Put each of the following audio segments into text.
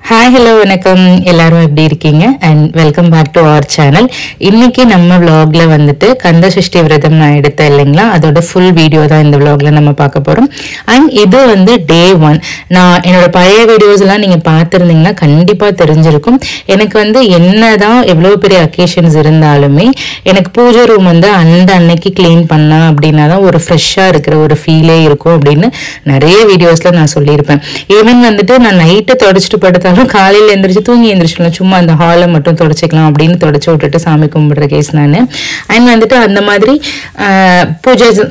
Hi hello வணக்கம் எல்லாரும் எப்படி இருக்கீங்க and welcome back to our channel. இன்னைக்கு நம்ம vlogல வந்துட்டு கந்த சஷ்டி விரதம் நான் எடுத்தேன் இல்லைங்களா, அதோட ஃபுல் வீடியோ தான் இந்த vlogல நம்ம பார்க்க போறோம். அண்ட் இது வந்து டே 1. நான் என்னோட பழைய வீடியோஸ் எல்லாம் நீங்க பார்த்துருந்தீங்கன்னா கண்டிப்பா தெரிஞ்சிருக்கும். எனக்கு வந்து என்னதான் எவ்வளவு பெரிய அக்கேஷன்ஸ் இருந்தாலுமே எனக்கு பூஜை ரூம் வந்து அந்த அன்னைக்கு கிளீன் பண்ணா அப்படின்னா தான் ஒரு ஃப்ரெஷ்ஷா இருக்கிற ஒரு ஃபீலே இருக்கும் அப்படின்னு நிறைய வீடியோஸ்ல நான் சொல்லியிருப்பேன். ஈவன் வந்துட்டு நான் நைட்டு தொடச்சிட்டு படுத்தாலும் காலையில எந்திரிச்சு தூங்கி எந்திரிச்சிடலாம், சும்மா அந்த ஹாலை மட்டும் தொடச்சிக்கலாம் அப்படின்னு தொடச்சு விட்டுட்டு சாமி கும்பிடுற கேஸ் நான். அண்ட் வந்துட்டு அந்த மாதிரி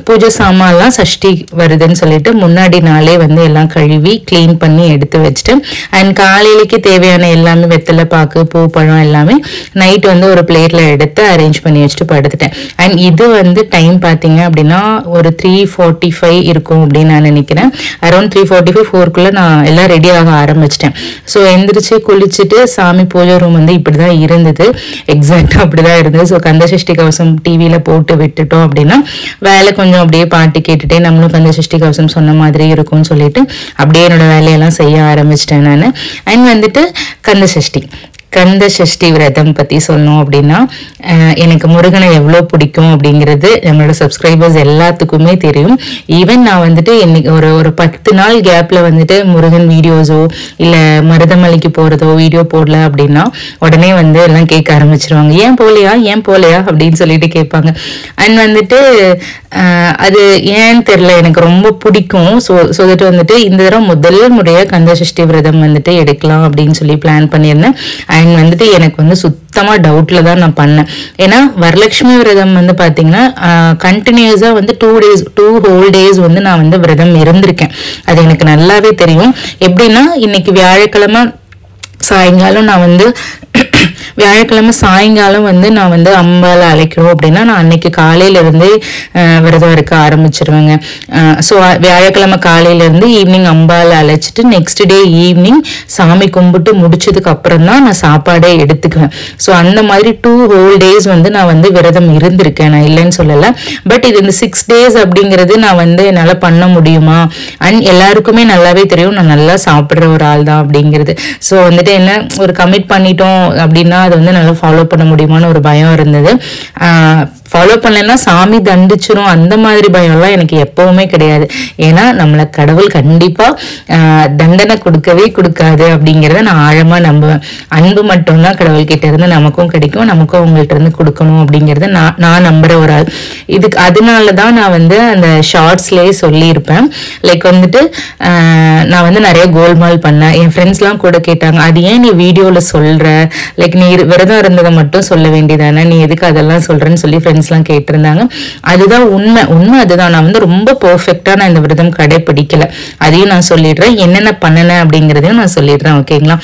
பூஜை சாமான்லாம் சஷ்டி வருதுன்னு சொல்லிட்டு முன்னாடி நாளே வந்து எல்லாம் கழுவி கிளீன் பண்ணி எடுத்து வச்சுட்டு அண்ட் காலையிலக்கு தேவையான எல்லாமே வெத்தலை பாக்கு பூ பழம் எல்லாமே நைட் வந்து ஒரு பிளேட்ல எடுத்து அரேஞ்ச் பண்ணி வச்சுட்டு படுத்துட்டேன். அண்ட் இது வந்து டைம் பார்த்தீங்க அப்படின்னா ஒரு 3:45 இருக்கும் அப்படின்னு நான் நினைக்கிறேன். அரௌண்ட் 3:45-4 நான் எல்லாம் ரெடி ஆக ஆரம்பிச்சிட்டேன். ஸோ எந்திரிச்சு குளிச்சுட்டு சாமி பூஜை ரூம் வந்து இப்படிதான் இருந்தது, எக்ஸாக்டா அப்படிதான் இருந்தது. ஸோ கந்த சஷ்டி கவசம் டிவியில போட்டு விட்டுட்டோம் அப்படின்னா வேலை கொஞ்சம் அப்படியே பாட்டு கேட்டுட்டே நம்மளும் கந்த சஷ்டி கவசம் சொன்ன மாதிரி இருக்கும்னு சொல்லிட்டு அப்படியே என்னோட வேலையெல்லாம் செய்ய ஆரம்பிச்சிட்டேன் நான். அண்ட் வந்துட்டு கந்த சஷ்டி விரதம் பத்தி சொல்லணும் அப்படின்னா எனக்கு முருகனை எவ்வளவு பிடிக்கும் அப்படிங்கிறது நம்மளோட சப்ஸ்கிரைபர்ஸ் எல்லாத்துக்குமே தெரியும். ஈவன் நான் வந்துட்டு இன்னைக்கு ஒரு 10 நாள் கேப்ல வந்துட்டு முருகன் வீடியோஸோ இல்ல மருதமலைக்கு போறதோ வீடியோ போடல அப்படின்னா உடனே வந்து எல்லாம் கேட்க ஆரம்பிச்சிருவாங்க, ஏன் போலையா அப்படின்னு சொல்லிட்டு கேட்பாங்க. அண்ட் வந்துட்டு அது ஏன்னு தெரியல, எனக்கு ரொம்ப பிடிக்கும். ஸோ வந்துட்டு இந்த தடவை முதல் முறையா கந்த சஷ்டி விரதம் வந்துட்டு எடுக்கலாம் அப்படின்னு சொல்லி பிளான் பண்ணியிருந்தேன். அண்ட் வந்துட்டு எனக்கு வந்து சுத்தமா டவுட்ல தான் நான் பண்ணேன். ஏன்னா வரலட்சுமி விரதம் வந்து பாத்தீங்கன்னா கண்டினியூஸா வந்து 2 whole days வந்து நான் வந்து விரதம் இருந்திருக்கேன். அது எனக்கு நல்லாவே தெரியும். எப்படின்னா இன்னைக்கு வியாழக்கிழமை சாயங்காலம் வந்து நான் வந்து அம்பால அழைக்கிறோம் அப்படின்னா நான் அன்னைக்கு காலையில இருந்து விரதம் இருக்க ஆரம்பிச்சிருவேங்க. ஸோ வியாழக்கிழமை காலையில இருந்து ஈவினிங் அம்பால அழைச்சிட்டு நெக்ஸ்ட் டே ஈவினிங் சாமி கும்பிட்டு முடிச்சதுக்கு அப்புறம் தான் நான் சாப்பாடே எடுத்துக்குவேன். ஸோ அந்த மாதிரி 2 whole days வந்து நான் வந்து விரதம் இருந்திருக்கேன், நான் இல்லைன்னு சொல்லல. பட் இது இந்த 6 days அப்படிங்கிறது நான் வந்து என்னால பண்ண முடியுமா, அண்ட் எல்லாருக்குமே நல்லாவே தெரியும் நான் நல்லா சாப்பிடுற ஒரு ஆள் தான் அப்படிங்கிறது. ஸோ வந்துட்டு என்ன ஒரு கமிட் பண்ணிட்டோம் அப்படின்னா அதை வந்து நல்லா ஃபாலோ பண்ண முடியுமான்னு ஒரு பயம் இருந்தது. ஃபாலோ பண்ணலன்னா சாமி தண்டிச்சிரும் அந்த மாதிரி பயம்லாம் எனக்கு எப்பவுமே கிடையாது. ஏன்னா நம்மளை கடவுள் கண்டிப்பா தண்டனை கொடுக்கவே கொடுக்காது அப்படிங்கிறத நான் ஆழமா நம்புவேன். அன்பு மட்டும்தான் கடவுள் கிட்ட இருந்து நமக்கும் கிடைக்கும், நமக்கும் அவங்கள்ட்ட இருந்து கொடுக்கணும் அப்படிங்கறத நான் நம்புற ஒரு ஆள். இதுக்கு அதனாலதான் நான் வந்து அந்த ஷார்ட்ஸ்லயே சொல்லியிருப்பேன். லைக் வந்துட்டு நான் வந்து நிறைய கோல்மால் பண்ணேன். என் ஃப்ரெண்ட்ஸ் எல்லாம் கூட கேட்டாங்க, அது ஏன் நீ வீடியோல சொல்ற, லைக் நீ விரதம் இருந்ததை மட்டும் சொல்ல வேண்டியதானே, நீ எதுக்கு அதெல்லாம் சொல்றேன்னு சொல்லி ஃப்ரெண்ட்ஸ் எல்லாம் கேட்டிருந்தாங்க. அதுதான் உண்மை அதுதான். நான் வந்து ரொம்ப பெர்ஃபெக்டா நான் இந்த விரதம் கடைபிடிக்கல, அதையும் நான் சொல்லிடுறேன். என்னென்ன பண்ணன அப்படிங்கறதையும் நான் சொல்லிடுறேன், ஓகேங்களா.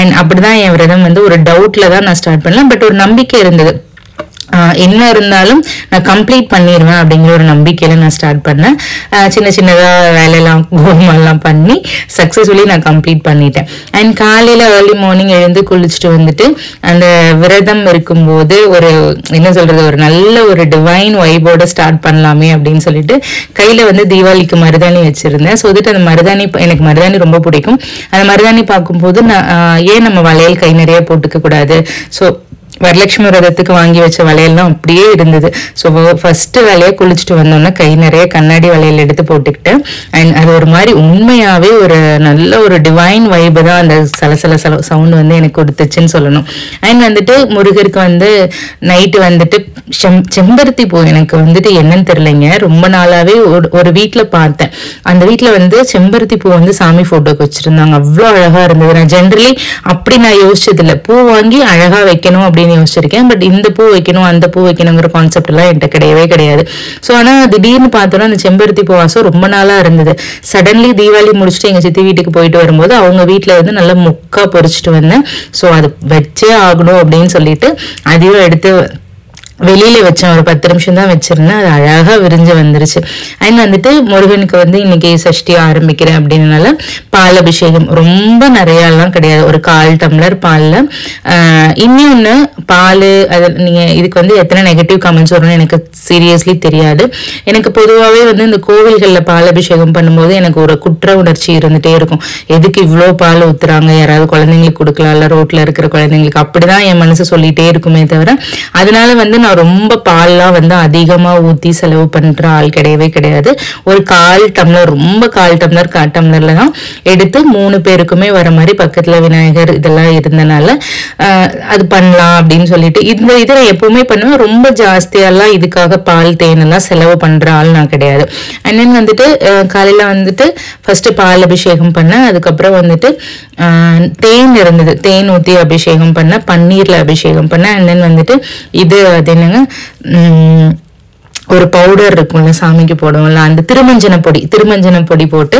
அண்ட் அப்படிதான் என் விரதம் வந்து ஒரு டவுட்ல தான் நான் ஸ்டார்ட் பண்ணல, பட் ஒரு நம்பிக்கை இருந்தது. என்ன இருந்தாலும் நான் கம்ப்ளீட் பண்ணிடுவேன் அப்படிங்கிற ஒரு நம்பிக்கையில நான் ஸ்டார்ட் பண்ணேன். சின்னதா வேலையெல்லாம் கோல்மால்லாம் பண்ணி சக்சஸ்ஃபுல்லி நான் கம்ப்ளீட் பண்ணிட்டேன். அண்ட் காலையில ஏர்லி மார்னிங் எழுந்து குளிச்சுட்டு வந்துட்டு அந்த விரதம் இருக்கும்போது ஒரு என்ன சொல்றது, ஒரு நல்ல ஒரு டிவைன் வைபோட ஸ்டார்ட் பண்ணலாமே அப்படின்னு சொல்லிட்டு கையில வந்து தீபாவளிக்கு மருதாணி வச்சிருந்தேன். ஸோ வந்துட்டு அந்த மருதாணி, எனக்கு மருதாணி ரொம்ப பிடிக்கும். அந்த மருதாணி பார்க்கும்போது நான் ஏன் நம்ம வளையல் கை நிறைய போட்டுக்க கூடாது, ஸோ வரலட்சுமி விரதத்துக்கு வாங்கி வச்ச வளையல்லாம் அப்படியே இருந்தது. ஸோ ஃபர்ஸ்ட் வேலையை குளிச்சுட்டு வந்தோன்னா கை நிறைய கண்ணாடி வளையல் எடுத்து போட்டுக்கிட்டேன். அண்ட் அது ஒரு மாதிரி உண்மையாவே ஒரு நல்ல ஒரு டிவைன் வைபு தான் அந்த சலசல சவுண்ட் வந்து எனக்கு கொடுத்துச்சுன்னு சொல்லணும். அண்ட் வந்துட்டு முருகருக்கு வந்து நைட்டு வந்துட்டு செம்பருத்தி பூ எனக்கு வந்துட்டு என்னன்னு தெரியலைங்க, ரொம்ப நாளாவே ஒரு வீட்டுல பார்த்தேன். அந்த வீட்டுல வந்து செம்பருத்தி பூ வந்து சாமி போட்டோக்கு வச்சிருந்தாங்க, அவ்வளோ அழகா இருந்தது. நான் ஜென்ரலி அப்படி நான் யோசிச்சது இல்லை, பூ வாங்கி அழகா வைக்கணும் அப்படின்னு யோசிச்சிருக்கேன். பட் இந்த பூ வைக்கணும் அந்த பூ வைக்கணுங்கிற கான்செப்ட் எல்லாம் என்கிட்ட கிடையவே கிடையாது. ஸோ ஆனா திடீர்னு பார்த்தோன்னா அந்த செம்பருத்தி பூ வாசம் ரொம்ப நாளா இருந்தது. சடன்லி தீபாவளி முடிச்சுட்டு எங்க சித்தி வீட்டுக்கு போயிட்டு வரும்போது அவங்க வீட்டுல இருந்து நல்லா முக்கா பொறிச்சிட்டு வந்தேன். ஸோ அது வச்சே ஆகணும் அப்படின்னு சொல்லிட்டு அதையும் எடுத்து வெளியில வச்சேன், ஒரு 10 நிமிஷம் தான் வச்சிருந்தேன், அது அழகா விரிஞ்சு வந்துருச்சு. அண்ட் வந்துட்டு முருகனுக்கு வந்து இன்னைக்கு சஷ்டி ஆரம்பிக்கிறேன் அப்படின்னால பால் அபிஷேகம் ரொம்ப நிறையலாம் கிடையாது, ஒரு 1/4 டம்ளர் பால்ல. இன்னொன்னு பால், அது நீங்க இதுக்கு வந்து எத்தனை நெகட்டிவ் கமெண்ட்ஸ் வரும்னு எனக்கு சீரியஸ்லி தெரியாது. எனக்கு பொதுவாகவே வந்து இந்த கோவில்களில் பால் அபிஷேகம் பண்ணும்போது எனக்கு ஒரு குற்ற உணர்ச்சி இருந்துட்டே இருக்கும். எதுக்கு இவ்வளோ பால் ஊத்துறாங்க, யாராவது குழந்தைங்களுக்கு கொடுக்கலாம், இல்லை ரோட்ல இருக்கிற குழந்தைங்களுக்கு, அப்படிதான் என் மனசு சொல்லிட்டே இருக்குமே தவிர, அதனால வந்து நான் ரொம்ப பால்லாம் வந்து அதிகமா ஊத்தி செலவு பண்ற ஆள் கிடையவே கிடையாது. ஒரு 1/4 டம்ளர், ரொம்ப 1/4 டம்ளர்ல தான் எடுத்து 3 பேருக்குமே வர மாதிரி, பக்கத்துல விநாயகர் இதெல்லாம் இருந்தனால அது பண்ணலாம் அப்படின்னு சொல்லிட்டு இந்த இதை எப்பவுமே பண்ணுவேன். ரொம்ப ஜாஸ்தியெல்லாம் இதுக்காக பால் தேன் எல்லாம் செலவு பண்ற ஆள் நான் கிடையாது. அண்ட் தென் வந்துட்டு காலையில வந்துட்டு ஃபர்ஸ்ட் பால் அபிஷேகம் பண்ணேன், அதுக்கப்புறம் வந்துட்டு தேன் இருந்தது, தேன் ஊத்தி அபிஷேகம் பண்ண, பன்னீர்ல அபிஷேகம் பண்ண. அண்ட் தென் வந்துட்டு இது அது என்னங்க, ஒரு பவுடர் இருக்கும்ல சாமிக்கு போடுவோம்ல, அந்த திருமஞ்சன பொடி போட்டு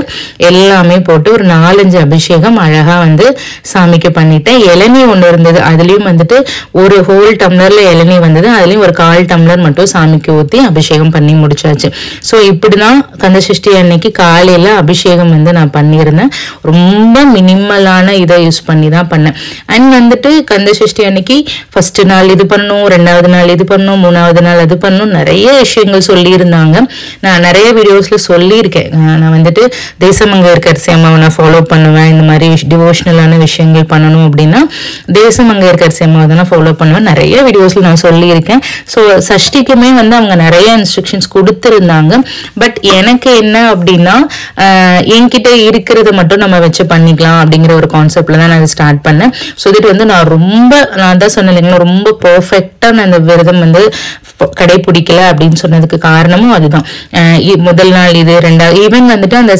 எல்லாமே போட்டு ஒரு 4-5 அபிஷேகம் அழகா வந்து சாமிக்கு பண்ணிட்டேன். இளநீ ஒண்ணு இருந்தது, அதுலயும் வந்துட்டு ஒரு ஹோல் டம்ளர்ல இளநீ வந்தது, அதுலயும் ஒரு 1/4 டம்ளர் மட்டும் சாமிக்கு ஊத்தி அபிஷேகம் பண்ணி முடிச்சாச்சு. ஸோ இப்படிதான் கந்தசஷ்டி அன்னைக்கு காலையில அபிஷேகம் வந்து நான் பண்ணியிருந்தேன். ரொம்ப மினிமலான இதை யூஸ் பண்ணி தான் பண்ணேன். அண்ட் வந்துட்டு கந்தசஷ்டி அன்னைக்கு ஃபர்ஸ்ட் நாள் இது பண்ணும், 2வது நாள் இது பண்ணும், 3வது நாள் அது பண்ணும், நிறைய விஷயங்கள் சொல்லியிருந்தாங்க. நான் நிறைய வீடியோஸ்ல சொல்லியிருக்கேன். நான் வந்துட்டு தேசமங்கையர்க்கரசி அம்மாவை நான் ஃபாலோ பண்ணுவேன், இந்த மாதிரி டிவோஷனலான விஷயங்கள் பண்ணணும் அப்படின்னா தேசமங்கையர்க்கரசி அம்மாவை தான் நான் ஃபாலோ பண்ணுவேன், நிறைய வீடியோஸ்ல நான் சொல்லியிருக்கேன். ஸோ சஷ்டிக்குமே வந்து அவங்க நிறைய இன்ஸ்ட்ரக்ஷன்ஸ் கொடுத்துருந்தாங்க. பட் எனக்கு என்ன அப்படின்னா, என்கிட்ட இருக்கிறத மட்டும் நம்ம வச்சு பண்ணிக்கலாம் அப்படிங்கிற ஒரு கான்செப்ட்ல தான் நான் ஸ்டார்ட் பண்ணேன். ஸோ இது வந்து நான் தான் சொன்னேன் இல்லைங்களா, ரொம்ப பர்ஃபெக்டா நான் அந்த விரதம் வந்து கடைபிடிக்கல அப்படின்னு சொன்னதுக்கு காரணமும் அதுதான். முதல் நாள் இது, 2வது ஈவன் வந்துட்டு அந்த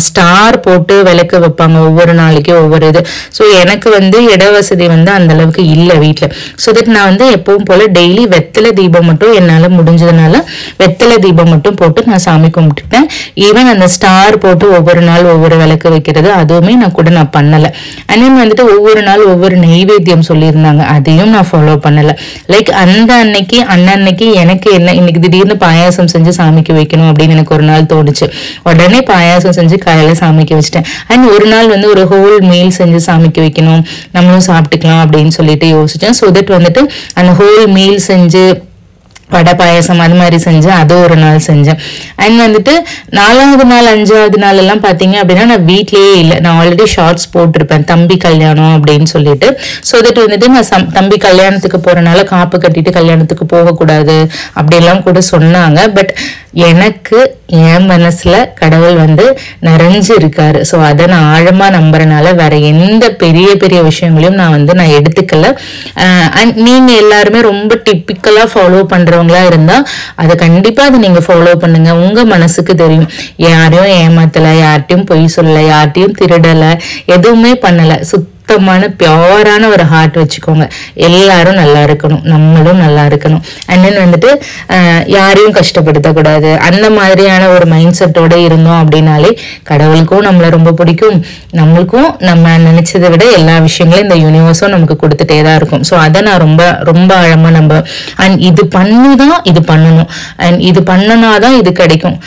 ஸ்டார் போட்டு விளக்கு வைப்பாங்க ஒவ்வொரு நாளைக்கும் ஒவ்வொரு இது. ஸோ எனக்கு வந்து இட வசதி வந்து அந்த அளவுக்கு இல்லை வீட்டில். ஸோ தட் நான் வந்து எப்பவும் போல டெய்லி வெத்தலை தீபம் மட்டும் என்னால் முடிஞ்சதுனால வெத்தலை தீபம் மட்டும் போட்டு நான் சாமி கும்பிட்டுட்டேன். ஈவன் அந்த ஸ்டார் போட்டு ஒவ்வொரு நாள் ஒவ்வொரு விளக்கு வைக்கிறது அதுவுமே நான் பண்ணலை. அண்ட் தென் வந்துட்டு ஒவ்வொரு நாள் ஒவ்வொரு நெய்வேத்தியம் சொல்லியிருந்தாங்க, அதையும் நான் ஃபாலோ பண்ணலை. லைக் அந்த அன்னைக்கு எனக்கு என்ன, இன்னைக்கு திடீர்னு பாயாசம் செஞ்சு சாமிக்கு வைக்கணும் அப்படின்னு எனக்கு ஒரு நாள் தோணுச்சு. உடனே பாயாசம் செஞ்சு காலையில சாமிக்கு வச்சிட்டேன். அண்ட் ஒரு நாள் வந்து ஒரு ஹோல் மீல் செஞ்சு சாமிக்கு வைக்கணும், நம்மளும் சாப்பிட்டுக்கலாம் அப்படின்னு சொல்லிட்டு யோசிச்சேன். ஸோ தட் வந்துட்டு அந்த ஹோல் மீல் செஞ்சு வடை பாயசம் அது மாதிரி செஞ்சேன், அது ஒரு நாள் செஞ்சேன். அண்ட் வந்துட்டு 4வது நாள் 5வது நாள் எல்லாம் பாத்தீங்க அப்படின்னா நான் வீட்லயே இல்லை, நான் ஆல்ரெடி ஷார்ட்ஸ் போட்டிருப்பேன் தம்பி கல்யாணம் அப்படின்னு சொல்லிட்டு. ஸோ தட் வந்துட்டு நான் தம்பி கல்யாணத்துக்கு போறனால காப்பு கட்டிட்டு கல்யாணத்துக்கு போகக்கூடாது அப்படிலாம் கூட சொன்னாங்க. பட் எனக்கு என் மனசுல கடவுள் வந்து நிறைஞ்சு இருக்காரு. ஸோ அதை நான் ஆழமா நம்புறனால வேற எந்த பெரிய பெரிய விஷயங்களையும் நான் எடுத்துக்கல. அண்ட் நீங்க எல்லாருமே ரொம்ப டிப்பிக்கலா ஃபாலோ பண்றவங்களா இருந்தா அதை கண்டிப்பா அதை நீங்க ஃபாலோ பண்ணுங்க. உங்க மனசுக்கு தெரியும், யாரையும் ஏமாத்தல, யார்ட்டையும் பொய் சொல்லல, யார்ட்டையும் திருடல, எதுவுமே பண்ணல, சுத்தமான பியூரான ஒரு ஹார்ட் வச்சுக்கோங்க. எல்லாரும் நல்லா இருக்கணும், நம்மளும் நல்லா இருக்கணும். அண்ட் தென் வந்துட்டு யாரையும் கஷ்டப்படுத்தக்கூடாது, அந்த மாதிரியான ஒரு மைண்ட் செட்டோட இருந்தோம் அப்படின்னாலே கடவுளுக்கும் நம்மளை ரொம்ப பிடிக்கும், நம்மளுக்கும் நம்ம நினைச்சதை விட எல்லா விஷயங்களும் இந்த யூனிவர்ஸும் நமக்கு கொடுத்துட்டே தான் இருக்கும். ஸோ அதை நான் ரொம்ப ரொம்ப ஆழமா நம்புவேன். அண்ட் இது பண்ணிதான் இது பண்ணணும், அண்ட் இது பண்ணனாதான் இது கிடைக்கும்.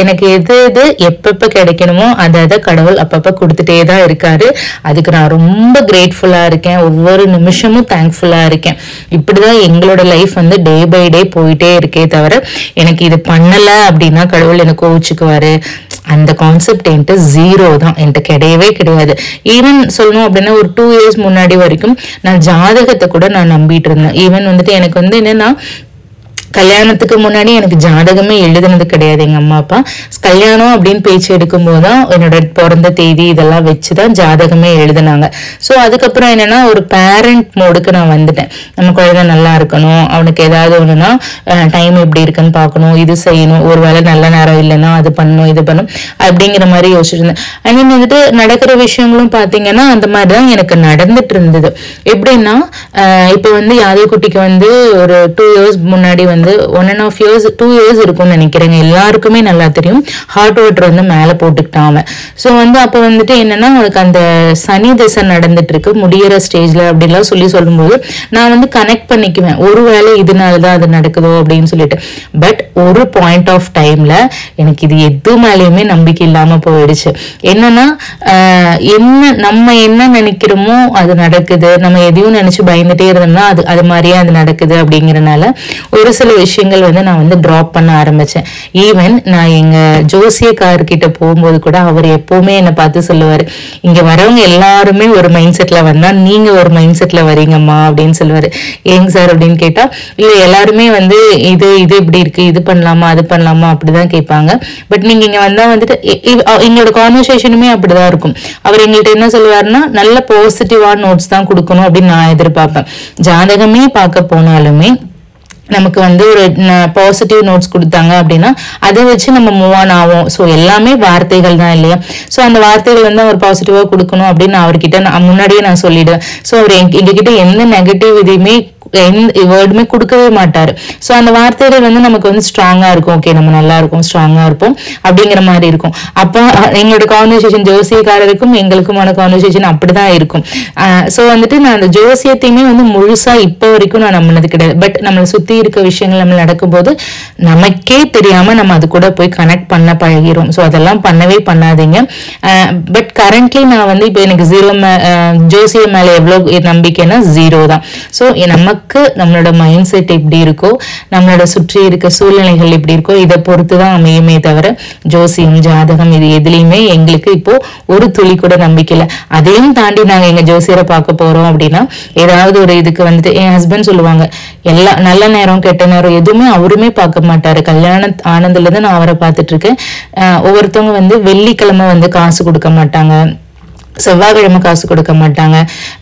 எனக்கு எது எப்பப்ப கிடைக்கணுமோ அதை கடவுள் அப்பப்ப கொடுத்துட்டே தான் இருக்காரு. அதுக்கு நான் ரொம்ப கிரேட்ஃபுல்லா இருக்கேன், ஒவ்வொரு நிமிஷமும் தேங்க்ஃபுல்லா இருக்கேன். இப்படிதான் எங்களோட லைஃப் வந்து டே பை டே போயிட்டே இருக்கே தவிர எனக்கு இது பண்ணல அப்படின்னா கடவுள் எனக்கு கோவிச்சுக்குவாரு அந்த கான்செப்ட் என்கிட்ட 0 தான், என்கிட்ட கிடையவே கிடையாது. ஈவன் சொல்லணும் அப்படின்னா ஒரு 2 years முன்னாடி வரைக்கும் நான் ஜாதகத்தை கூட நான் நம்பிட்டு இருந்தேன். ஈவன் வந்துட்டு எனக்கு என்னன்னா கல்யாணத்துக்கு முன்னாடி எனக்கு ஜாதகமே எழுதுனது கிடையாது. எங்க அம்மா அப்பா கல்யாணம் அப்படின்னு பேச்சு எடுக்கும் போதுதான் என்னோட பிறந்த தேதி இதெல்லாம் வச்சுதான் ஜாதகமே எழுதுனாங்க. ஸோ அதுக்கப்புறம் என்னன்னா ஒரு பேரண்ட் மோடுக்கு நான் வந்துட்டேன். நம்ம குழந்தை நல்லா இருக்கணும், அவனுக்கு ஏதாவது ஒண்ணுன்னா டைம் எப்படி இருக்குன்னு பார்க்கணும், இது செய்யணும், ஒரு வேளை நல்ல நேரம் இல்லைன்னா அது பண்ணணும் இது பண்ணும் அப்படிங்கிற மாதிரி யோசிச்சிருந்தேன். அண்ட் வந்துட்டு நடக்கிற விஷயங்களும் பாத்தீங்கன்னா அந்த மாதிரிதான் எனக்கு நடந்துட்டு இருந்தது. எப்படின்னா இப்ப யாதவ் குட்டிக்கு ஒரு 2 years முன்னாடி வந்து 1.5 years 2 years இருக்கும்னு நினைக்கிறேங்க. எல்லாருக்குமே நல்லா தெரியும் ஹாட் வாட்டர் வந்து மேலே போட்டுக்கிட்டான் அவன். ஸோ வந்து அப்போ வந்துட்டு என்னன்னா அவனுக்கு அந்த சனி திசை நடந்துட்டு இருக்கு முடியிற ஸ்டேஜ்ல அப்படிலாம் சொல்லும்போது நான் வந்து கனெக்ட் பண்ணிக்குவேன், ஒருவேளை இதனாலதான் அது நடக்குதோ அப்படின்னு சொல்லிட்டு. பட் ஒரு பாயிண்ட் ஆஃப் டைம்ல எனக்கு இது எது மேலேயுமே நம்பிக்கை இல்லாம போயிடுச்சு. என்னன்னா நம்ம என்ன நினைக்கிறோமோ அது நடக்குது, நம்ம எதையும் நினைச்சு பயந்துட்டே இருந்தோம்னா அது மாதிரியே அது நடக்குது அப்படிங்கறதுனால ஒரு சில விஷயங்கள் வந்து நான் வந்து டிராப் பண்ண ஆரம்பிச்சேன். ஈவன் நான் எங்க ஜோசியக்காரர்கிட்ட போகும்போது கூட அவர் எப்பவுமே என்னை பார்த்து சொல்லுவாரு, இங்க வரவங்க எல்லாருமே ஒரு மைண்ட் செட்ல வந்தா நீங்க ஒரு மைண்ட் செட்ல வரீங்கம்மா அப்படின்னு சொல்லுவாரு. ஏங்க சார் அப்படின்னு கேட்டா, இல்ல எல்லாருமே வந்து இது இப்படி இருக்கு, இது பண்ணலாமா அது பண்ணலாமா அப்படிதான் கேட்பாங்க. பட் நீங்க இங்க வந்தா வந்துட்டு எங்களோட கான்வர்சேஷனுமே அப்படிதான் இருக்கும். அவர் எங்கள்கிட்ட என்ன சொல்லுவாருன்னா, நல்ல பாசிட்டிவான நோட்ஸ் தான் கொடுக்கணும் அப்படின்னு நான் எதிர்பார்ப்பேன். ஜாதகமே பார்க்க போனாலுமே நமக்கு வந்து ஒரு பாசிட்டிவ் நோட்ஸ் கொடுத்தாங்க அப்படின்னா அதை வச்சு நம்ம மூவ் ஆன் ஆகும். ஸோ எல்லாமே வார்த்தைகள் தான் இல்லையா? ஸோ அந்த வார்த்தைகள் வந்து அவர் பாசிட்டிவா கொடுக்கணும் அப்படின்னு அவர்கிட்ட முன்னாடியே நான் சொல்லிடுவேன். ஸோ அவர் எங்ககிட்ட எந்த நெகட்டிவ் இதையுமே வேர்டுமே கொடுக்கவே மாட்டாரு. ஸோ அந்த வார்த்தைகள் வந்து நமக்கு வந்து ஸ்ட்ராங்கா இருக்கும். ஓகே நம்ம நல்லா இருக்கும், ஸ்ட்ராங்கா இருப்போம் அப்படிங்கிற மாதிரி இருக்கும். அப்போ எங்களோட கான்வர்சேஷன் ஜோசியக்காரருக்கும் எங்களுக்குமான கான்வர்சேஷன் அப்படிதான் இருக்கும். ஸோ வந்துட்டு நான் அந்த ஜோசியத்தையுமே வந்து முழுசா இப்போ வரைக்கும் நான் நம்பினது கிடையாது. பட் நம்மளை சுத்தி இருக்க விஷயங்கள் நம்ம நடக்கும்போது நமக்கே தெரியாம நம்ம அது கூட போய் கனெக்ட் பண்ண பழகிறோம். ஸோ அதெல்லாம் பண்ணவே பண்ணாதீங்க. பட் கரண்ட்லி நான் வந்து இப்போ எனக்கு ஜோசிய மேல எவ்வளவு நம்பிக்கைன்னா 0 தான். ஸோ நமக்கு நம்மளோட மைண்ட் செட் எப்படி இருக்கோ, நம்மளோட சுற்றி இருக்க சூழ்நிலைகள் எப்படி இருக்கோ இதை பொறுத்துதான் அமையுமே தவிர ஜோசியம் ஜாதகம் இது எதுலையுமே எங்களுக்கு இப்போ ஒரு துளி கூட நம்பிக்கை இல்லை. அதையும் தாண்டி நாங்க எங்க ஜோசியரை பார்க்க போறோம் அப்படின்னா ஏதாவது ஒரு இதுக்கு வந்துட்டு என் ஹஸ்பண்ட் சொல்லுவாங்க, எல்லா நல்ல நேரம் கெட்ட நேரம் எதுவுமே அவருமே பார்க்க மாட்டாரு. கல்யாண ஆனதுல இருந்து நான் அவரை பார்த்துட்டு இருக்கேன். ஒவ்வொருத்தவங்க வந்து வெள்ளிக்கிழமை வந்து காசு கொடுக்க மாட்டாங்க, செவ்வாய்க்கிழமை காசு கொடுக்க மாட்டாங்க.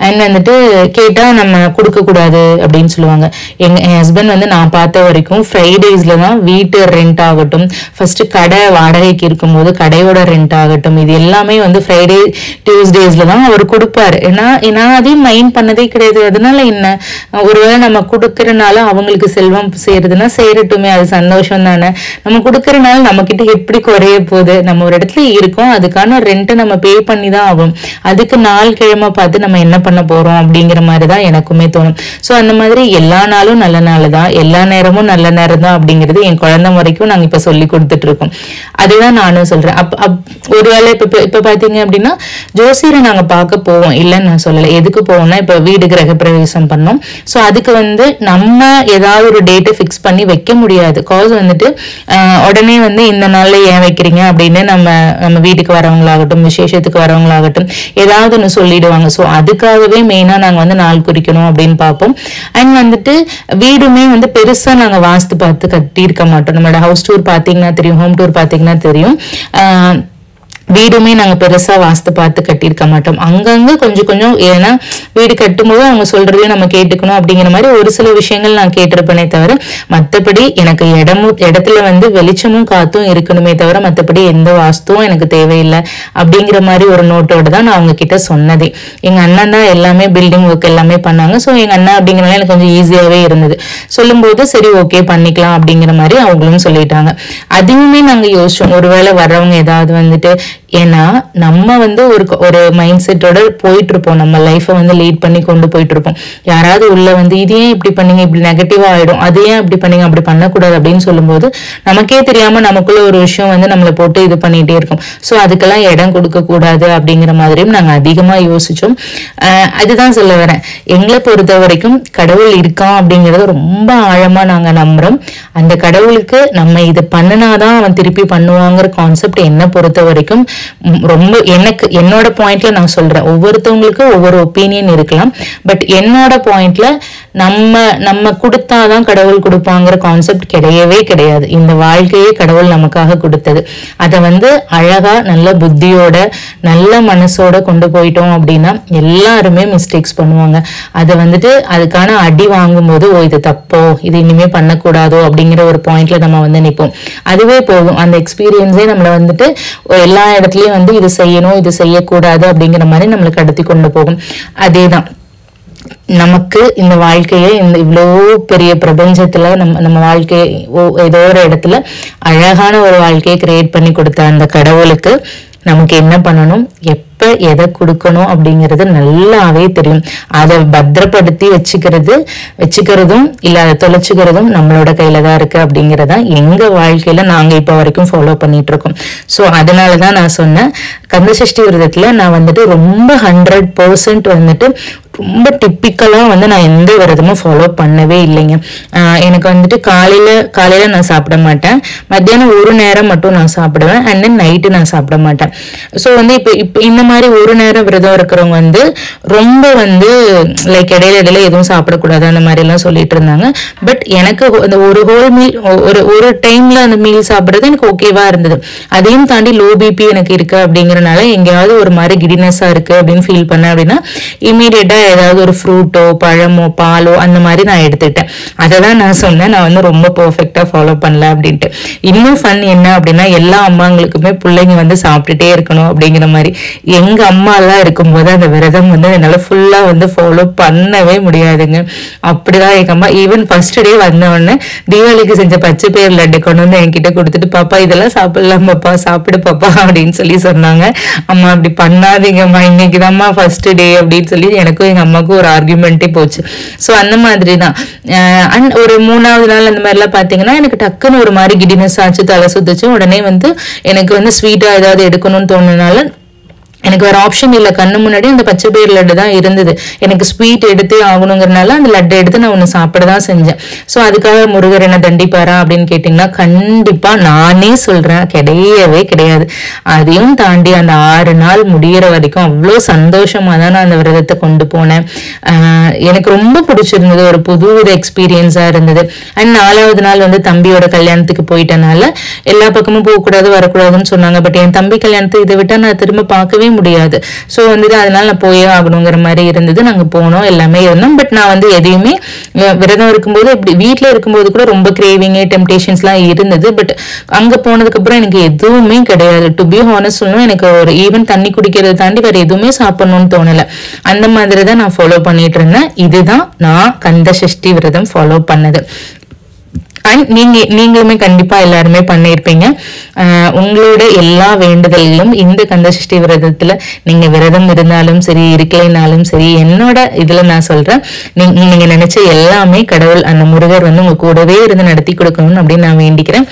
அண்ட் வந்துட்டு கேட்டா நம்ம கொடுக்க கூடாது அப்படின்னு சொல்லுவாங்க. என் ஹஸ்பண்ட் வந்து நான் பார்த்த வரைக்கும் ஃப்ரைடேஸ்ல தான் வீட்டு ரெண்ட் ஆகட்டும், ஃபர்ஸ்ட் கடை வாடகைக்கு இருக்கும்போது கடையோட ரெண்ட் ஆகட்டும், இது எல்லாமே வந்து ஃப்ரைடே டியூஸ்டேஸ்ல தான் அவர் கொடுப்பாரு. நான் அதையும் மைண்ட் பண்ணதே கிடையாது. அதனால என்ன, ஒருவேளை நம்ம கொடுக்கறனால அவங்களுக்கு செல்வம் செய்யறதுன்னா செய்யறட்டுமே, அது சந்தோஷம் தானே. நம்ம கொடுக்கறனால நம்ம கிட்ட எப்படி குறைய போகுது? நம்ம ஒரு இடத்துல இருக்கோம், அதுக்கான ரெண்ட்டை நம்ம பே பண்ணி தான் ஆகும். அதுக்கு நாள் கிழமை பார்த்து நம்ம என்ன பண்ண போறோம் அப்படிங்கிற மாதிரிதான் எனக்குமே தோணும். சோ அந்த மாதிரி எல்லா நாளும் நல்ல நாள் தான், எல்லா நேரமும் நல்ல நேரம் தான் அப்படிங்கிறது என் குழந்தை வரைக்கும் நாங்க இப்ப சொல்லி கொடுத்துட்டு இருக்கோம். அதுதான் நானும் சொல்றேன். ஒருவேளை இப்ப பாத்தீங்க அப்படின்னா ஜோசியரை நாங்க பார்க்க போவோம், இல்லைன்னு நான் சொல்லல. எதுக்கு போவோம்னா இப்ப வீடு கிரக பிரவேசம் பண்ணோம். சோ அதுக்கு வந்து நம்ம ஏதாவது ஒரு டேட்டை பிக்ஸ் பண்ணி வைக்க முடியாது. காஸ் வந்துட்டு உடனே வந்து இந்த நாள்ல ஏன் வைக்கிறீங்க அப்படின்னு நம்ம வீட்டுக்கு வரவங்களாகட்டும் விசேஷத்துக்கு வரவங்களாகட்டும் ஏதாவது ஒன்று சொல்லிடுவாங்க. ஸோ அதுக்காகவே மெயினா நாங்க வந்து நாள் குறிக்கணும் அப்படின்னு பார்ப்போம். அண்ட் வந்துட்டு வீடுமே வந்து பெருசா நாங்க வாஸ்து பார்த்து கட்டி இருக்க மாட்டோம். நம்மளோட ஹவுஸ் டூர் பாத்தீங்கன்னா தெரியும், ஹோம் டூர் பாத்தீங்கன்னா தெரியும். வீடுமே நாங்க பெருசா வாஸ்து பார்த்து கட்டியிருக்க மாட்டோம். அங்கங்க கொஞ்சம் கொஞ்சம், ஏன்னா வீடு கட்டும்போது அவங்க சொல்றதையும் நம்ம கேட்டுக்கணும் அப்படிங்கிற மாதிரி ஒரு சில விஷயங்கள் நான் கேட்டிருப்பேனே தவிர மற்றபடி எனக்கு இடத்துல வந்து வெளிச்சமும் காத்தும் இருக்கணுமே தவிர மற்றபடி எந்த வாஸ்துவும் எனக்கு தேவையில்லை அப்படிங்கிற மாதிரி ஒரு நோட்டோட தான் நான் அவங்க கிட்ட சொன்னதே. எங்க அண்ணன் தான் எல்லாமே பில்டிங் ஒர்க் எல்லாமே பண்ணாங்க. ஸோ எங்க அண்ணா அப்படிங்கிறனால எனக்கு கொஞ்சம் ஈஸியாவே இருந்தது. சொல்லும்போது சரி ஓகே பண்ணிக்கலாம் அப்படிங்கிற மாதிரி அவங்களும் சொல்லிட்டாங்க. அதையுமே நாங்க யோசிச்சோம், ஒருவேளை வர்றவங்க ஏதாவது வந்துட்டு, ஏன்னா நம்ம வந்து ஒரு மைண்ட் செட்டோட போயிட்டு இருப்போம், நம்ம லைஃபை வந்து லீட் பண்ணி கொண்டு போயிட்டு இருப்போம். யாராவது உள்ள வந்து இது ஏன் இப்படி பண்ணீங்க, இப்படி நெகட்டிவா ஆயிடும், அது ஏன் அப்படி பண்ணீங்க, அப்படி பண்ணக்கூடாது அப்படின்னு சொல்லும்போது நமக்கே தெரியாம நமக்குள்ள ஒரு விஷயம் வந்து நம்மளை போட்டு இது பண்ணிட்டே இருக்கும். ஸோ அதுக்கெல்லாம் இடம் கொடுக்க கூடாது அப்படிங்கிற மாதிரியும் நாங்க அதிகமா யோசிச்சோம். அதுதான் சொல்ல வரேன், எங்களை பொறுத்த வரைக்கும் கடவுள் இருக்கான் அப்படிங்கறது ரொம்ப ஆழமா நாங்க நம்புறோம். அந்த கடவுளுக்கு நம்ம இது பண்ணினாதான் அவன் திருப்பி பண்ணுவாங்கிற கான்செப்ட் என்ன பொறுத்த வரைக்கும் ரொம்ப என்னோட பாயிண்ட்ல நான் சொல்றேன். ஒவ்வொருத்தவங்களுக்கும் ஒவ்வொரு ஒப்பீனியன் இருக்கலாம். பட் என்னோட பாயிண்ட்ல நம்ம கொடுத்தாதான் கடவுள் கொடுப்பாங்கிற கான்செப்ட் கிடையவே கிடையாது. இந்த வாழ்க்கையே கடவுள் நமக்காக கொடுத்தது. அதை வந்து அழகா நல்ல புத்தியோட நல்ல மனசோட கொண்டு போயிட்டோம் அப்படின்னா எல்லாருமே மிஸ்டேக்ஸ் பண்ணுவாங்க. அதை வந்துட்டு அதுக்கான அடி வாங்கும்போது ஓ இது தப்போ, இது இனிமே பண்ணக்கூடாதோ அப்படிங்கிற ஒரு பாயிண்ட்ல நம்ம வந்து நிற்போம். அதுவே போதும், அந்த எக்ஸ்பீரியன்ஸே நம்மளை வந்துட்டு எல்லா இடத்துலயும் வந்து இது செய்யணும் இது செய்யக்கூடாது அப்படிங்கிற மாதிரி நம்மளுக்கு கடத்தி கொண்டு போகும். அதேதான் நமக்கு இந்த வாழ்க்கையை இந்த இவ்வளோ பெரிய பிரபஞ்சத்துல நம்ம வாழ்க்கையை ஏதோ ஒரு இடத்துல அழகான ஒரு வாழ்க்கையை கிரியேட் பண்ணி கொடுத்த அந்த கடவுளுக்கு நமக்கு என்ன பண்ணணும், எப்ப எதை கொடுக்கணும் அப்படிங்கிறது நல்லாவே தெரியும். அதை பத்திரப்படுத்தி வச்சுக்கிறதும் இல்ல அதை தொலைச்சுக்கிறதும் நம்மளோட கையில தான் இருக்கு அப்படிங்கறத எங்க வாழ்க்கையில நாங்க இப்ப வரைக்கும் ஃபாலோ பண்ணிட்டு இருக்கோம். சோ அதனாலதான் நான் சொன்னேன், கந்தசஷ்டி விரதத்துல நான் வந்துட்டு ரொம்ப 100% வந்துட்டு ரொம்ப டிப்பிக்கலா நான் எந்த விரதமும் ஃபாலோ பண்ணவே இல்லைங்க. எனக்கு வந்துட்டு காலையில நான் சாப்பிட மாட்டேன், மத்தியானம் ஒரு நேரம் மட்டும் நான் சாப்பிடுவேன், அண்ட் தென் நைட்டு நான் சாப்பிட மாட்டேன். ஸோ இப்ப இந்த மாதிரி ஒரு நேரம் விரதம் இருக்கிறவங்க ரொம்ப லைக் இடையில எதுவும் சாப்பிடக்கூடாது அந்த மாதிரி எல்லாம் சொல்லிட்டு இருந்தாங்க. பட் எனக்கு அந்த ஒரு ஹோல் மீல் ஒரு டைம்ல அந்த மீல் சாப்பிடுறது எனக்கு ஓகேவா இருந்தது. அதையும் தாண்டி லோ பிபி எனக்கு இருக்கு அப்படிங்கறதுனால எங்கேயாவது ஒரு மாதிரி கிடினஸா இருக்கு அப்படின்னு ஃபீல் பண்ணேன் அப்படின்னா இமீடியட்டா ஏதாவது ஒரு ஃப்ரூட்டோ பழமோ பாலோ அந்த மாதிரி நான் எடுத்துட்டேன். அதை தான் நான் சொன்னேன், நான் ரொம்ப பெர்ஃபெக்டா ஃபாலோ பண்ணல அப்படின்ட்டு. இன்னும் ஃபன் என்ன அப்படின்னா, எல்லா அம்மாங்களுக்குமே பிள்ளைங்க சாப்பிட்டுட்டே இருக்கணும் அப்படிங்கிற மாதிரி. எங்க அம்மா எல்லாம் இருக்கும்போது அந்த விரதம் என்னால ஃபுல்லா ஃபாலோ பண்ணவே முடியாதுங்க. அப்படிதான் எங்க அம்மா ஈவன் ஃபர்ஸ்ட் டே வந்த உடனே தீபாவளிக்கு செஞ்ச பச்சை பயிர் லட்டு கொண்டு என்கிட்ட கொடுத்துட்டு, பாப்பா இதெல்லாம் சாப்பிடலாம் பாப்பா, சாப்பிடு பாப்பா அப்படின்னு சொன்னாங்க. அம்மா அப்படி பண்ணாதீங்கம்மா, இன்னைக்குதான்மா ஃபர்ஸ்ட் டே அப்படின்னு சொல்லி எனக்கும் எங்க அம்மாவுக்கும் ஒரு ஆர்குமெண்டே போச்சு. சோ அந்த மாதிரி தான். அண்ட் ஒரு 3வது நாள் அந்த மாதிரி எல்லாம் பாத்தீங்கன்னா எனக்கு டக்குன்னு ஒரு மாதிரி கிடினஸ் ஆச்சு, தலை சுத்துச்சு. உடனே எனக்கு ஸ்வீட்டா ஏதாவது எடுக்கணும்னு தோணுனால எனக்கு வேற ஆப்ஷன் இல்ல, கண்ணு முன்னாடி அந்த பச்சை பயிர் லட்டு தான் இருந்தது. எனக்கு ஸ்வீட் எடுத்தே ஆகணுங்கிறதுனால அந்த லட்டு எடுத்து நான் ஒண்ணு சாப்பிடதான் செஞ்சேன். சோ அதுக்காக முருகர் என்ன தண்டிப்பாரா அப்படின்னு கேட்டீங்கன்னா கண்டிப்பா நானே சொல்றேன், கிடையவே கிடையாது. அதையும் தாண்டி அந்த 6 நாள் முடியற வரைக்கும் அவ்வளவு சந்தோஷமா தான் நான் அந்த விரதத்தை கொண்டு போனேன். எனக்கு ரொம்ப பிடிச்சிருந்தது, ஒரு புதுவித எக்ஸ்பீரியன்ஸா இருந்தது. அண்ட் 4வது நாள் தம்பியோட கல்யாணத்துக்கு போயிட்டனால எல்லா பக்கமும் போகக்கூடாது வரக்கூடாதுன்னு சொன்னாங்க. பட் என் தம்பி கல்யாணத்தை இதை விட்டா நான் திரும்ப பார்க்கவே முடியாது. சோ அதனால நான் போயே ஆகணுங்கிற மாதிரி இருந்தது. நாங்க போனோம், எல்லாமே இருந்தோம். பட் நான் எதையுமே விரதம் இருக்கும்போது இப்படி வீட்டுல இருக்கும்போது கூட ரொம்ப கிரேவிங் டெம்டேஷன்ஸ் எல்லாம் இருந்தது. பட் அங்க போனதுக்கு அப்புறம் எனக்கு எதுவுமே கிடையாது. டு பி ஹானஸ்ட் சொல்லணும், எனக்கு ஒரு ஈவன் தண்ணி குடிக்கிறத தாண்டி வேற எதுவுமே சாப்பிடணும்னு தோணல. அந்த மாதிரி தான் நான் ஃபாலோ பண்ணிட்டு இருந்தேன். இதுதான் நான் கந்தசஷ்டி விரதம் ஃபாலோ பண்ணது. அண்ட் நீங்களுமே கண்டிப்பா எல்லாருமே பண்ணிருப்பீங்க. உங்களோட எல்லா வேண்டுதல்களும் இந்த கந்தசஷ்டி விரதத்துல நீங்க விரதம் இருந்தாலும் சரி இருக்கலைனாலும் சரி, என்னோட இதுல நான் சொல்றேன், நீங்க நினைச்ச எல்லாமே கடவுள் அந்த முருகர் உங்க கூடவே இருந்து நடத்தி கொடுக்கணும்னு அப்படின்னு நான் வேண்டிக்கிறேன்.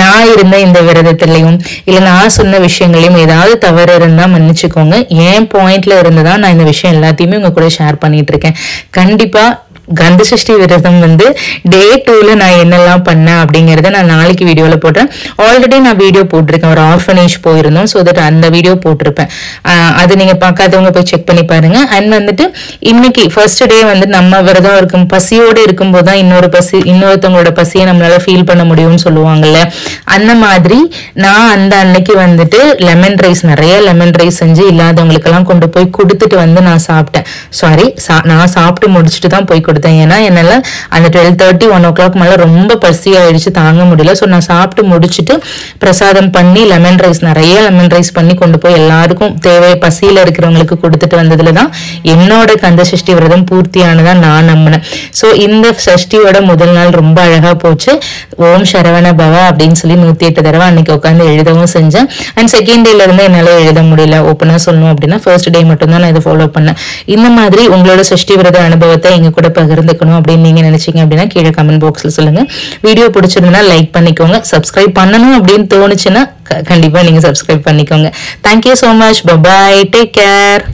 நான் இருந்த இந்த விரதத்திலையும் இல்ல நான் சொன்ன விஷயங்களையும் ஏதாவது தவறு இருந்தா மன்னிச்சுக்கோங்க. என் பாயிண்ட்ல இருந்துதான் நான் இந்த விஷயம் எல்லாத்தையுமே உங்க கூட ஷேர் பண்ணிட்டு இருக்கேன். கண்டிப்பா கந்தசஷ்டி விரதம் டே 2ல நான் என்னெல்லாம் பண்ணேன் அப்படிங்கறத நான் நாளைக்கு வீடியோல போடுறேன். ஆல்ரெடி நான் வீடியோ போட்டிருக்கேன், ஒரு ஆர்ஃபனேஜ் போயிருந்தோம். சோ தட் அந்த வீடியோ போட்டிருப்பேன். அது நீங்க பார்க்காதவங்க போய் செக் பண்ணி பாருங்க. அண்ட் இன்னைக்கு ஃபர்ஸ்ட் டே நம்ம விரதம் இருக்கும் பசியோட இருக்கும்போது தான் இன்னொருத்தவங்களோட பசியை நம்மளால ஃபீல் பண்ண முடியும்னு சொல்லுவாங்கல்ல. அந்த மாதிரி நான் அந்த அன்னைக்கு லெமன் ரைஸ், நிறைய லெமன் ரைஸ் செஞ்சு இல்லாதவங்களுக்கு எல்லாம் கொண்டு போய் கொடுத்துட்டு நான் சாப்பிட்டேன். சாரி, நான் சாப்பிட்டு முடிச்சுட்டு தான் போய் கொடுத்தேன். ஏன்னா என்னால அந்த 12:30 1 o'clock மேல ரொம்ப பசி ஆயிடுச்சு, தாங்க முடியல. சோ நான் சாப்பிட்டு முடிச்சுட்டு பிரசாதம் பண்ணி நிறைய லெமன் ரைஸ் பண்ணி கொண்டு போய் எல்லாருக்கும் தேவை பசியில இருக்கிறவங்களுக்கு கொடுத்துட்டு வந்ததுலதான் என்னோட கந்தசஷ்டி விரதம் பூர்த்தியானதா நான் நம்பினேன். சோ இந்த சஷ்டியோட முதல் நாள் ரொம்ப அழகா போச்சு. ஓம் சரவண பவ அப்படின்னு சொல்லி 108 தடவை அன்னைக்கு உட்காந்து எழுதவும் செஞ்சேன். அண்ட் செகண்ட் டேல இருந்து என்னால எழுத முடியல. ஓப்பனா சொல்லணும் அப்படின்னா ஃபர்ஸ்ட் டே மட்டும் தான் நான் இதை ஃபாலோ பண்ணேன். இந்த மாதிரி உங்களோட சஷ்டி விரத அனுபவத்தை எங்க கூட பகிர்ந்துக்கணும் அப்படின்னு நீங்க நினைச்சீங்க அப்படின்னா கீழே கமெண்ட் பாக்ஸ்ல சொல்லுங்க. வீடியோ பிடிச்சிருந்தா லைக் பண்ணிக்கோங்க. சப்ஸ்கிரைப் பண்ணணும் அப்படின்னு தோணுச்சுன்னா கண்டிப்பா நீங்க சப்ஸ்கிரைப் பண்ணிக்கோங்க. Thank you so much. Bye, take care.